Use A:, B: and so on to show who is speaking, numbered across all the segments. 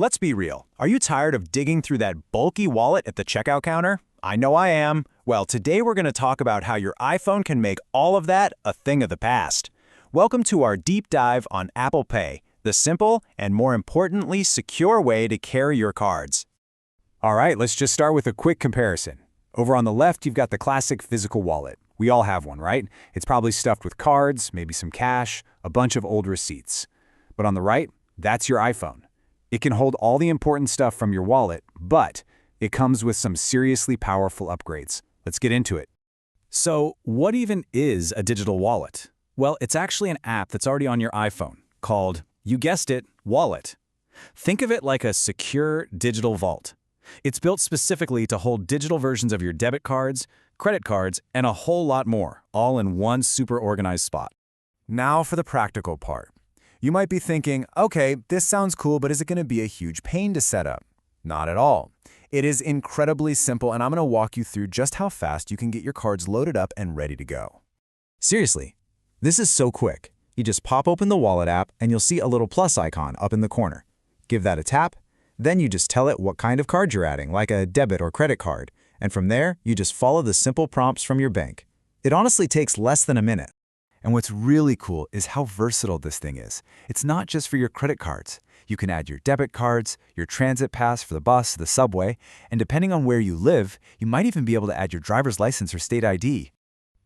A: Let's be real. Are you tired of digging through that bulky wallet at the checkout counter? I know I am. Well, today we're going to talk about how your iPhone can make all of that a thing of the past. Welcome to our deep dive on Apple Pay, the simple and more importantly secure way to carry your cards. All right, let's just start with a quick comparison. Over on the left, you've got the classic physical wallet. We all have one, right? It's probably stuffed with cards, maybe some cash, a bunch of old receipts. But on the right, that's your iPhone. It can hold all the important stuff from your wallet, but it comes with some seriously powerful upgrades. Let's get into it. So, what even is a digital wallet? Well, it's actually an app that's already on your iPhone called, you guessed it, Wallet. Think of it like a secure digital vault. It's built specifically to hold digital versions of your debit cards, credit cards, and a whole lot more, all in one super organized spot. Now for the practical part. You might be thinking, okay, this sounds cool, but is it going to be a huge pain to set up? Not at all. It is incredibly simple, and I'm going to walk you through just how fast you can get your cards loaded up and ready to go. Seriously, this is so quick. You just pop open the Wallet app, and you'll see a little plus icon up in the corner. Give that a tap. Then you just tell it what kind of card you're adding, like a debit or credit card. And from there, you just follow the simple prompts from your bank. It honestly takes less than a minute. And what's really cool is how versatile this thing is. It's not just for your credit cards. You can add your debit cards, your transit pass for the bus, the subway, and depending on where you live, you might even be able to add your driver's license or state ID.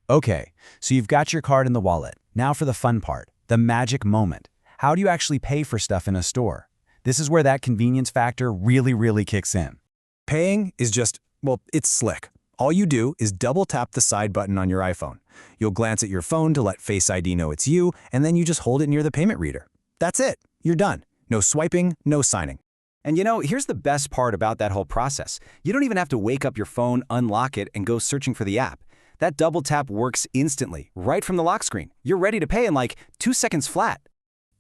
A: Okay, so you've got your card in the wallet. Now for the fun part, the magic moment. How do you actually pay for stuff in a store? This is where that convenience factor really kicks in. Paying is just, well, it's slick. All you do is double tap the side button on your iPhone. You'll glance at your phone to let Face ID know it's you, and then you just hold it near the payment reader. That's it. You're done. No swiping, no signing. And here's the best part about that whole process. You don't even have to wake up your phone, unlock it, and go searching for the app. That double tap works instantly, right from the lock screen. You're ready to pay in like 2 seconds flat.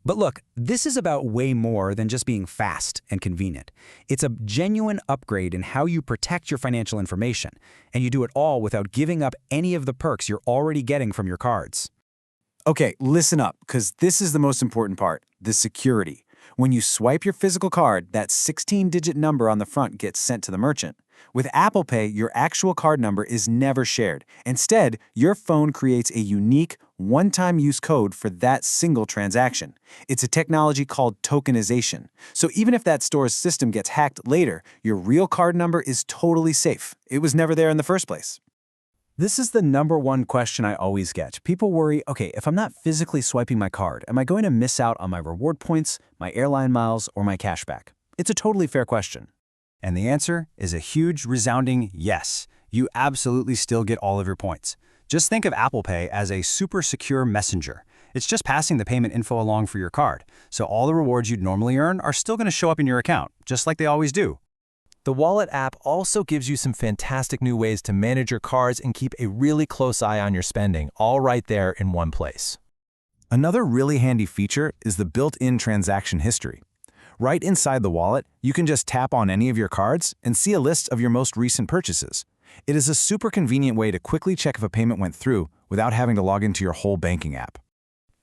A: But look, this is about way more than just being fast and convenient. It's a genuine upgrade in how you protect your financial information, and you do it all without giving up any of the perks you're already getting from your cards. Okay, listen up, because this is the most important part, the security. When you swipe your physical card, that 16-digit number on the front gets sent to the merchant. With Apple Pay, your actual card number is never shared. Instead, your phone creates a unique, one-time use code for that single transaction. It's a technology called tokenization. So even if that store's system gets hacked later, your real card number is totally safe. It was never there in the first place. This is the #1 question I always get. People worry, okay, if I'm not physically swiping my card, am I going to miss out on my reward points, my airline miles, or my cashback? It's a totally fair question. And the answer is a huge, resounding yes. You absolutely still get all of your points. Just think of Apple Pay as a super secure messenger. It's just passing the payment info along for your card. So all the rewards you'd normally earn are still going to show up in your account, just like they always do. The Wallet app also gives you some fantastic new ways to manage your cards and keep a really close eye on your spending, all right there in one place. Another really handy feature is the built-in transaction history. Right inside the wallet, you can just tap on any of your cards and see a list of your most recent purchases. It is a super convenient way to quickly check if a payment went through without having to log into your whole banking app.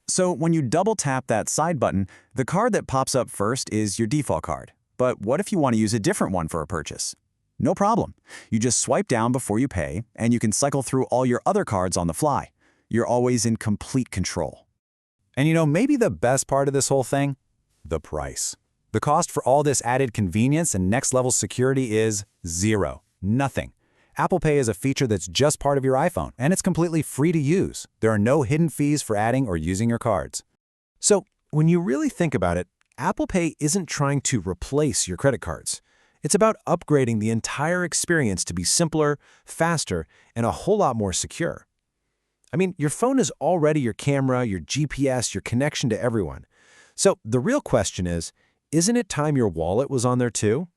A: So when you double tap that side button, the card that pops up first is your default card. But what if you want to use a different one for a purchase? No problem. You just swipe down before you pay, and you can cycle through all your other cards on the fly. You're always in complete control. And maybe the best part of this whole thing? The price. The cost for all this added convenience and next-level security is zero. Nothing. Apple Pay is a feature that's just part of your iPhone, and it's completely free to use. There are no hidden fees for adding or using your cards. So, when you really think about it, Apple Pay isn't trying to replace your credit cards. It's about upgrading the entire experience to be simpler, faster, and a whole lot more secure. I mean, your phone is already your camera, your GPS, your connection to everyone. So the real question is, isn't it time your wallet was on there too?